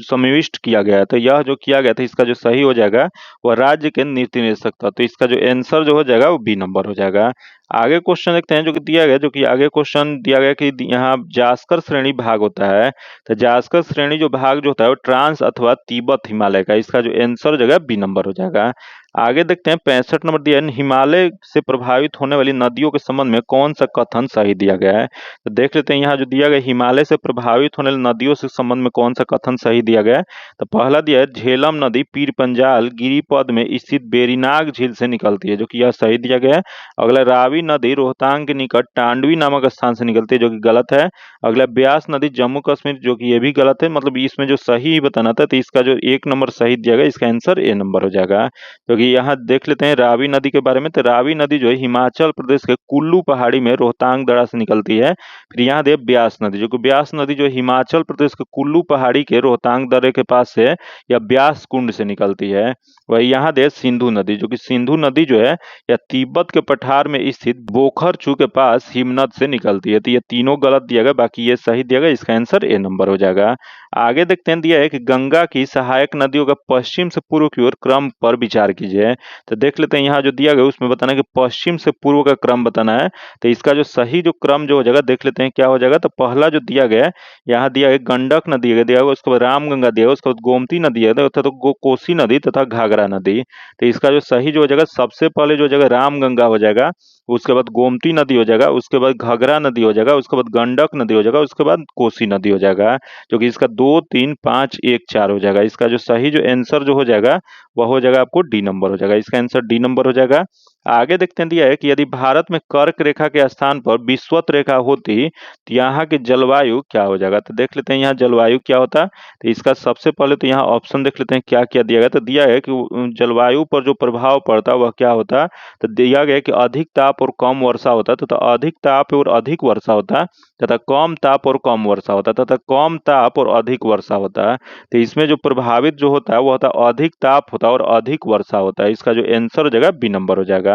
समाविष्ट किया गया है। तो यह जो किया गया था, इसका जो सही हो जाएगा वह राज्य के नीति निर्देशक था। तो इसका जो आंसर जो हो जाएगा वो बी नंबर हो जाएगा। आगे क्वेश्चन देखते हैं, जो कि दिया गया, जो कि आगे क्वेश्चन दिया गया कि यहाँ जास्कर श्रेणी भाग होता है। तो जास्कर श्रेणी जो भाग जो होता है वो ट्रांस अथवा तिब्बत हिमालय का, इसका जो आंसर हो जाएगा बी नंबर हो जाएगा। आगे देखते हैं 65 नंबर दिया है, हिमालय से प्रभावित होने वाली नदियों के संबंध में कौन सा कथन सही दिया गया है। तो देख लेते हैं, यहाँ जो दिया गया हिमालय से प्रभावित होने वाली नदियों से संबंध में कौन सा कथन सही दिया गया है। तो पहला दिया है झेलम नदी पीर पंजाल गिरिपद में स्थित बेरीनाग झील से निकलती है, जो कि यह सही दिया गया है। अगला रावी नदी रोहतांग के निकट टांडवी नामक स्थान से निकलती है, जो कि गलत है। अगला ब्यास नदी जम्मू कश्मीर, जो कि ये भी गलत है। मतलब इसमें जो सही बताना था, तो इसका जो एक नंबर सही दिया गया, इसका आंसर ए नंबर हो जाएगा। क्योंकि यहाँ देख लेते हैं रावी नदी के बारे में। तो रावी नदी जो है हिमाचल प्रदेश के कुल्लू पहाड़ी में रोहतांग दर्रा से निकलती है। फिर यहाँ दे ब्यास नदी, जो कि ब्यास नदी जो हिमाचल प्रदेश के कुल्लू पहाड़ी के रोहतांग दर्रे के पास से या ब्यास कुंड से निकलती है। वही यहाँ दे सिंधु नदी, जो कि सिंधु नदी जो है या तिब्बत के पठार में स्थित बोखरचू के पास हिमनद से निकलती है। तो ये तीनों गलत दिया गया, बाकी ये सही दिया गया, इसका आंसर ए नंबर हो जाएगा। आगे देखते हैं, दिया है कि गंगा की सहायक नदियों का पश्चिम से पूर्व की ओर क्रम पर विचार कीजिए। तो देख लेते हैं, यहाँ जो दिया गया उसमें बताना है कि पश्चिम से पूर्व का क्रम बताना है। तो इसका जो सही जो क्रम जो हो जाएगा, देख लेते हैं क्या हो जाएगा। तो पहला जो दिया गया है, यहाँ दिया है गंडक नदी दिया गया, उसके बाद रामगंगा दिया गया, उसके बाद गोमती नदी है, तो कोसी नदी तथा घाघरा नदी। तो इसका जो सही जो हो जाएगा, सबसे पहले जो हो जाएगा रामगंगा हो जाएगा, उसके बाद गोमती नदी हो जाएगा, उसके बाद घाघरा नदी हो जाएगा, उसके बाद गंडक नदी हो जाएगा, उसके बाद कोसी नदी हो जाएगा। जो कि इसका 2 3 5 1 4 हो जाएगा। इसका जो सही जो आंसर जो हो जाएगा वह हो जाएगा आपको डी नंबर हो जाएगा, इसका आंसर डी नंबर हो जाएगा। आगे देखते हैं दिया है कि यदि भारत में कर्क रेखा के स्थान पर विषुवत रेखा होती तो यहाँ की जलवायु क्या हो जाएगा। तो देख लेते हैं यहाँ जलवायु क्या होता है। तो इसका सबसे पहले तो यहाँ ऑप्शन देख लेते हैं क्या क्या दिया गया। तो दिया है कि जलवायु पर जो प्रभाव पड़ता है वह क्या होता है। तो दिया गया कि अधिक ताप और कम वर्षा होता है तथा अधिक ताप और अधिक वर्षा होता है तथा कम ताप और कम वर्षा होता है तथा कम ताप और अधिक वर्षा होता है। तो इसमें जो प्रभावित जो होता है वो होता है अधिक ताप होता है और अधिक वर्षा होता है। इसका जो आंसर हो जाएगा बी नंबर हो जाएगा।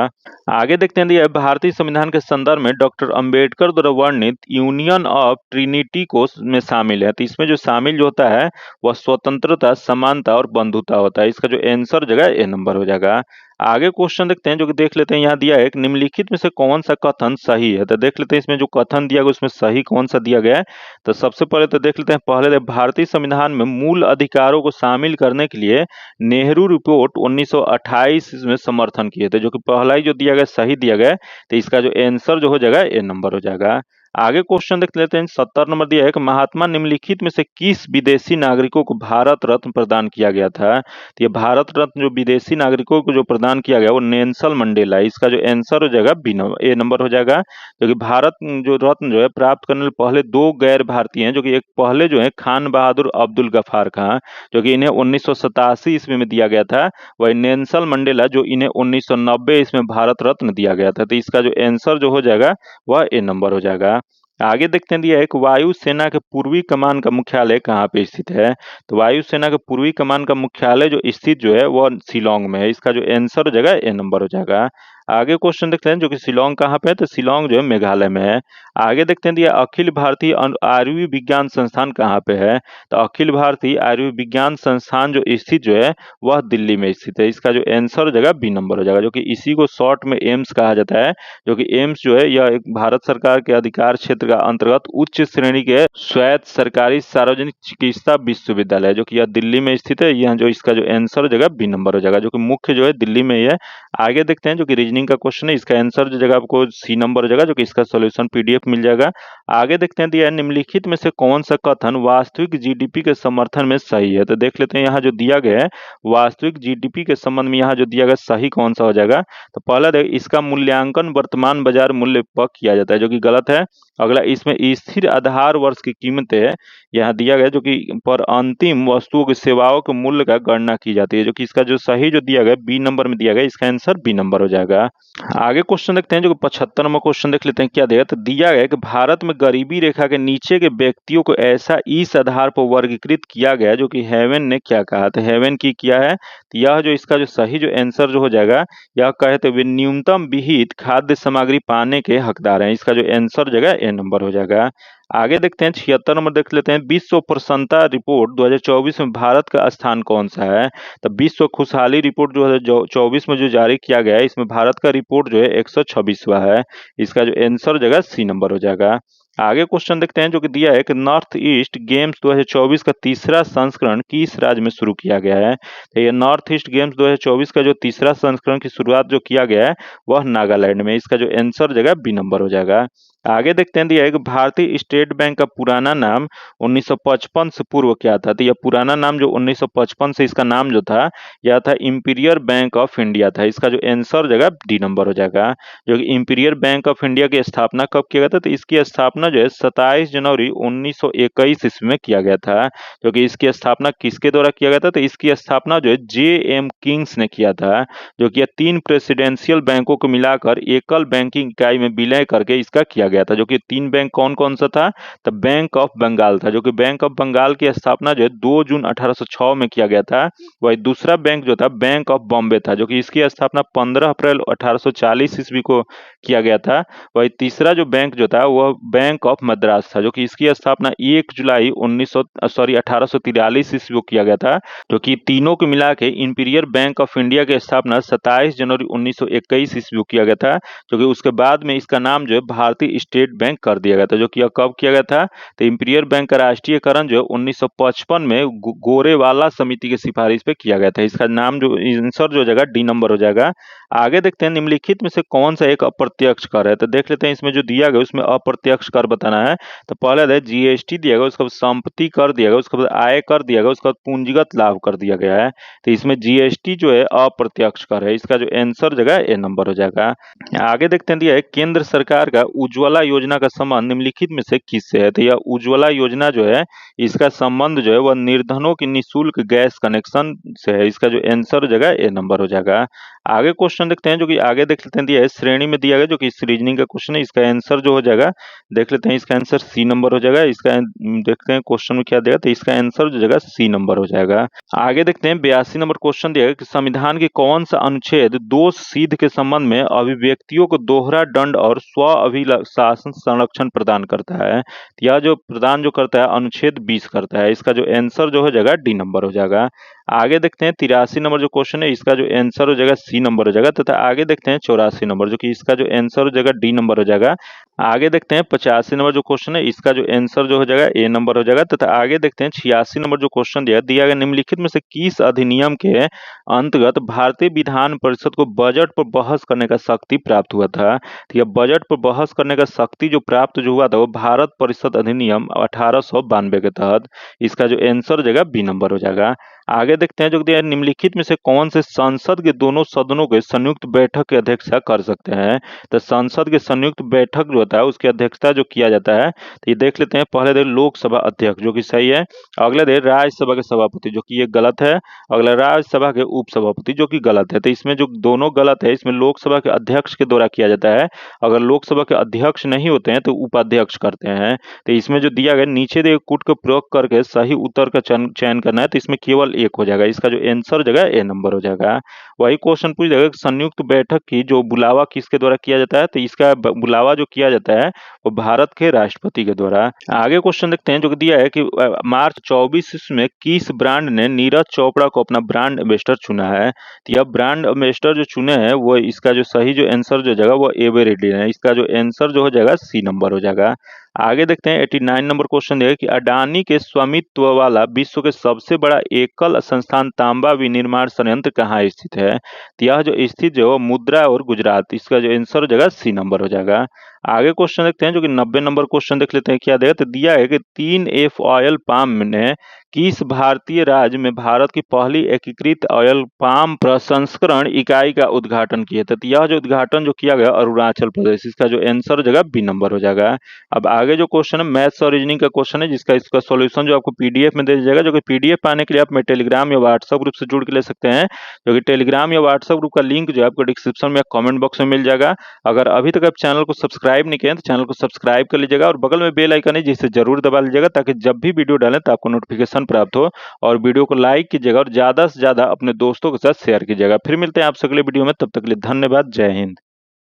आगे देखते हैं दिया है भारतीय संविधान के संदर्भ में डॉक्टर अंबेडकर द्वारा वर्णित यूनियन ऑफ ट्रिनिटी को में शामिल है। तो इसमें जो शामिल जो होता है वह स्वतंत्रता, समानता और बंधुता होता है। इसका जो आंसर हो जाएगा ए नंबर हो जाएगा। आगे क्वेश्चन देखते हैं जो कि देख लेते हैं यहाँ दिया है कि निम्नलिखित में से कौन सा कथन सही है। तो देख लेते हैं इसमें जो कथन दिया गया उसमें सही कौन सा दिया गया है। तो सबसे पहले तो देख लेते हैं पहले भारतीय संविधान में मूल अधिकारों को शामिल करने के लिए नेहरू रिपोर्ट 1928 में समर्थन किए थे, जो कि पहला ही जो दिया गया सही दिया गया। तो इसका जो आंसर जो हो जाएगा ए नंबर हो जाएगा। आगे क्वेश्चन देख लेते हैं 70 नंबर दिया है कि महात्मा निम्नलिखित में से किस विदेशी नागरिकों को भारत रत्न प्रदान किया गया था। तो ये भारत रत्न जो विदेशी नागरिकों को जो प्रदान किया गया वो नेल्सन मंडेला। इसका जो आंसर हो जाएगा बी नंबर ए नंबर हो जाएगा। जो कि भारत जो रत्न जो है प्राप्त करने वाले पहले दो गैर भारतीय हैं, जो कि एक पहले जो है खान बहादुर अब्दुल गफार खां, जो कि इन्हें 1987 ईस्वी में दिया गया था। वही नेल्सन मंडेला जो इन्हें 1990 ईस्वी में भारत रत्न दिया गया था। तो इसका जो आंसर जो हो जाएगा वह ए नंबर हो जाएगा। आगे देखते हैं दिया है कि वायुसेना के पूर्वी कमान का मुख्यालय कहाँ पे स्थित है। तो वायुसेना के पूर्वी कमान का मुख्यालय जो स्थित जो है वह शिलोंग में है। इसका जो आंसर हो जाएगा ए नंबर हो जाएगा। आगे क्वेश्चन देखते हैं जो कि शिलोंग कहाँ पे है। तो शिलोंग जो है मेघालय में है। आगे देखते हैं दिया अखिल भारतीय आयुर्विज्ञान संस्थान कहाँ पे है। तो अखिल भारतीय आयुर्विज्ञान संस्थान जो स्थित जो है वह दिल्ली में स्थित है। इसका जो आंसर हो जाएगा बी नंबर हो जाएगा, जो कि इसी को शॉर्ट में एम्स कहा जाता है। जो कि एम्स जो है यह एक भारत सरकार के अधिकार क्षेत्र का अंतर्गत उच्च श्रेणी के स्वायत्त सरकारी सार्वजनिक चिकित्सा विश्वविद्यालय है, जो कि यह दिल्ली में स्थित है। यह जो इसका जो आंसर हो जाएगा बी नंबर हो जाएगा, जो कि मुख्य जो है दिल्ली में ही है। आगे देखते हैं जो कि रीजनिंग का क्वेश्चन है, इसका आंसर जो जगह आपको सी नंबर हो जाएगा, जो कि इसका सॉल्यूशन पीडीएफ मिल जाएगा। आगे देखते हैं दिया है निम्नलिखित में से कौन सा कथन वास्तविक जीडीपी के समर्थन में सही है। तो देख लेते हैं यहाँ जो दिया गया है वास्तविक जीडीपी के संबंध में यहाँ जो दिया गया सही कौन सा हो जाएगा। तो पहला देख इसका मूल्यांकन वर्तमान बाजार मूल्य पर किया जाता है, जो कि गलत है। अगला इसमें स्थिर आधार वर्ष की कीमतें यहाँ दिया गया, जो कि पर अंतिम वस्तुओं की सेवाओं के मूल्य का गणना की जाती है, जो कि इसका जो सही जो दिया गया बी नंबर में दिया गया। इसका आंसर बी नंबर हो जाएगा। आगे क्वेश्चन देखते हैं जो कि 75 नंबर क्वेश्चन देख लेते हैं क्या दिया। तो दिया गया कि भारत में गरीबी रेखा के नीचे के व्यक्तियों को ऐसा इस आधार पर वर्गीकृत किया गया, जो कि हेवन ने क्या कहा। तो हेवन की किया है। तो यह जो इसका जो सही जो आंसर जो हो जाएगा यह कहते हुए न्यूनतम विहित खाद्य सामग्री पाने के हकदार हैं। इसका जो आंसर हो जाएगा ए नंबर हो जाएगा। आगे देखते हैं 76 नंबर देख लेते हैं विश्व प्रसन्नता रिपोर्ट 2024 में भारत का स्थान कौन सा है। तो विश्व खुशहाली रिपोर्ट 2024 में जो जारी किया गया है इसमें भारत का रिपोर्ट जो है 126वां है। इसका जो आंसर हो जाएगा सी नंबर हो जाएगा। आगे क्वेश्चन देखते हैं जो कि दिया है कि नॉर्थ ईस्ट गेम्स 2024 का तीसरा संस्करण किस राज्य में शुरू किया गया है। तो ये नॉर्थ ईस्ट गेम्स 2024 का जो तीसरा संस्करण की शुरुआत जो किया गया है वह नागालैंड में। इसका जो आंसर हो जाएगा बी नंबर हो जाएगा। आगे देखते हैं दिया है कि भारतीय स्टेट बैंक का पुराना नाम 1955 से पूर्व क्या था। तो यह पुराना नाम जो 1955 से इसका नाम जो था यह था इंपीरियल बैंक ऑफ इंडिया था। इसका जो आंसर हो जाएगा डी नंबर हो जाएगा, जो कि इंपीरियल बैंक ऑफ इंडिया की स्थापना कब किया गया था। तो इसकी स्थापना जो है 27 जनवरी 1921 ईस्वी में किया गया था। जो कि इसकी स्थापना किसके द्वारा किया गया था। तो इसकी स्थापना जो है जे.एम. किंग्स ने किया था, जो कि 3 प्रेसिडेंशियल बैंकों को मिलाकर एकल बैंकिंग इकाई में विलय करके इसका किया गया था। जो कि 3 बैंक कौन कौन सा था। तो बैंक ऑफ बंगाल था, जो कि बैंक ऑफ बंगाल की स्थापना जो है 2 जून 1806 में किया गया था। वही दूसरा बैंक जो था बैंक ऑफ बॉम्बे था, जो कि इसकी स्थापना 15 अप्रैल 1840 ईस्वी को किया गया था। वही तीसरा जो बैंक जो था वह बैंक ऑफ मद्रास था, जो कि इसकी स्थापना 1 जुलाई 1843 ईस्वी को किया गया था। जो कि तीनों को मिला के इंपीरियल बैंक ऑफ इंडिया की स्थापना 27 जनवरी 1921 ईस्वी को किया गया था। जो कि उसके बाद में इसका नाम जो है भारतीय स्टेट बैंक कर दिया गया था, जो कि कब किया गया था? तो इंपीरियल बैंक का राष्ट्रीयकरण जो 1955 में गोरेवाला समिति की सिफारिश पे किया गया था। इसका नाम जो आंसर जो हो जाएगा डी नंबर हो जाएगा। आगे देखते हैं निम्नलिखित में से कौन सा एक अप्रत्यक्ष कर है। तो देख लेते हैं इसमें जो दिया गया उसमें अप्रत्यक्ष कर बताना है। तो पहले है जीएसटी दिया गया, उसके बाद संपत्ति कर दिया गया, उसके बाद आय कर दिया गया, उसके बाद पूंजीगत लाभ कर दिया गया है। तो इसमें जीएसटी जो है अप्रत्यक्ष कर है। इसका जो आंसर जगह ए नंबर हो जाएगा। आगे देखते हैं दिया है केंद्र सरकार का उज्ज्वला योजना का संबंध निम्नलिखित में से किससे है? तो यह उज्ज्वला योजना जो है इसका संबंध जो है वह निर्धनों की निःशुल्क गैस कनेक्शन से है। इसका जो आंसर हो जाएगा ए नंबर हो जाएगा। आगे क्वेश्चन देखते हैं, जो कि आगे देख लेते हैं दिया है श्रेणी में दिया गया, जो कि रीजनिंग का क्वेश्चन है। इसका आंसर जो हो जाएगा देख लेते हैं, इसका आंसर सी नंबर हो जाएगा। इसका देखते हैं क्वेश्चन में क्या दिया, तो इसका आंसर जो जाएगा सी नंबर हो जाएगा। आगे देखते हैं 82 नंबर क्वेश्चन दिया है कि संविधान के कौन सा अनुच्छेद दोष सिद्ध के संबंध में अभिव्यक्तियों को दोहरा दंड और स्व अभिशासन संरक्षण प्रदान करता है? यह जो प्रदान जो करता है अनुच्छेद 20 करता है। इसका जो आंसर जो हो जाएगा डी नंबर हो जाएगा। आगे देखते हैं 83 नंबर जो क्वेश्चन है, इसका जो आंसर हो जाएगा सी नंबर हो जाएगा। तथा आगे देखते हैं 84 नंबर, जो कि इसका जो आंसर हो जाएगा डी नंबर हो जाएगा। आगे देखते हैं 85 नंबर जो क्वेश्चन है, इसका जो आंसर जो हो जाएगा ए नंबर हो जाएगा। तथा आगे देखते हैं 86 नंबर जो क्वेश्चन दिया गया निम्नलिखित में से किस अधिनियम के अंतर्गत भारतीय विधान परिषद को बजट पर बहस करने का शक्ति प्राप्त हुआ था? तो यह बजट पर बहस करने का शक्ति जो प्राप्त जो हुआ था वो भारत परिषद अधिनियम 1892 के तहत। इसका जो आंसर हो जाएगा बी नंबर हो जाएगा। आगे देखते हैं जो दिया है निम्नलिखित में से कौन से संसद के दोनों सदनों के संयुक्त बैठक की अध्यक्षता कर सकते हैं? तो संसद के संयुक्त बैठक जो होता है उसकी अध्यक्षता जो किया जाता है, तो ये देख लेते हैं। पहले दे लोकसभा अध्यक्ष जो कि सही है, अगले दे राज्यसभा के सभापति जो कि ये गलत है, अगला राज्यसभा के उपसभापति जो कि गलत है। तो इसमें जो दोनों गलत है, इसमें लोकसभा के अध्यक्ष के द्वारा किया जाता है। अगर लोकसभा के अध्यक्ष नहीं होते हैं तो उपाध्यक्ष करते हैं। तो इसमें जो दिया गया नीचे दिए कूट को प्रयोग करके सही उत्तर का चयन करना है, तो इसमें केवल एक हो जाएगा। इसका जो आंसर हो जाएगा ए नंबर हो जाएगा। वही क्वेश्चन पूछ जाएगा संयुक्त बैठक की जो बुलावा किसके द्वारा किया जाता है? तो इसका बुलावा जो किया जाता है वो भारत के राष्ट्रपति के द्वारा। आगे क्वेश्चन देखते हैं जो दिया है कि मार्च 24 में किस ब्रांड ने नीरज चोपड़ा को अपना ब्रांड एम्बेसडर चुना है? तो यह ब्रांड एम्बेसडर जो चुने हैं वो इसका जो सही जो आंसर जो जाएगा वो एवरेडी है। इसका जो आंसर जो हो जाएगा सी नंबर हो जाएगा। आगे देखते हैं 89 नंबर क्वेश्चन दिया कि अडानी के स्वामित्व वाला विश्व के सबसे बड़ा एकल संस्थान तांबा विनिर्माण संयंत्र कहाँ स्थित है? तो यह जो स्थित जो मुद्रा और गुजरात। इसका जो आंसर हो जाएगा सी नंबर हो जाएगा। आगे क्वेश्चन देखते हैं जो कि 90 नंबर क्वेश्चन देख लेते हैं क्या देगा। तो दिया है कि 3F ऑयल पाम ने किस भारतीय राज्य में भारत की पहली एकीकृत ऑयल पाम प्रसंस्करण इकाई का उद्घाटन किया था? तो यह जो उद्घाटन जो किया गया अरुणाचल प्रदेश। इसका जो आंसर हो जाएगा बी नंबर हो जाएगा। अब आगे जो क्वेश्चन है मैथ्स और रीजनिंग का क्वेश्चन है, जिसका इसका सॉल्यूशन जो आपको पीडीएफ में दे दिया जाएगा, जो कि पीडीएफ पाने के लिए आप मेरे टेलीग्राम या व्हाट्सएप ग्रुप से जुड़ के ले सकते हैं। जो कि टेलीग्राम या व्हाट्सएप ग्रुप का लिंक जो है आपको डिस्क्रिप्शन में कमेंट बॉक्स में मिल जाएगा। अगर अभी तक आप चैनल को सब्सक्राइब नहीं किए तो चैनल को सब्सक्राइब कर लीजिएगा और बगल में बेल आइकन है जिसे जरूर दबा लीजिएगा, ताकि जब भी वीडियो डालें तो आपको नोटिफिकेशन प्राप्त हो। और वीडियो को लाइक कीजिएगा और ज्यादा से ज्यादा अपने दोस्तों के साथ शेयर कीजिएगा। फिर मिलते हैं आपसे अगले वीडियो में, तब तक के लिए धन्यवाद। जय हिंद।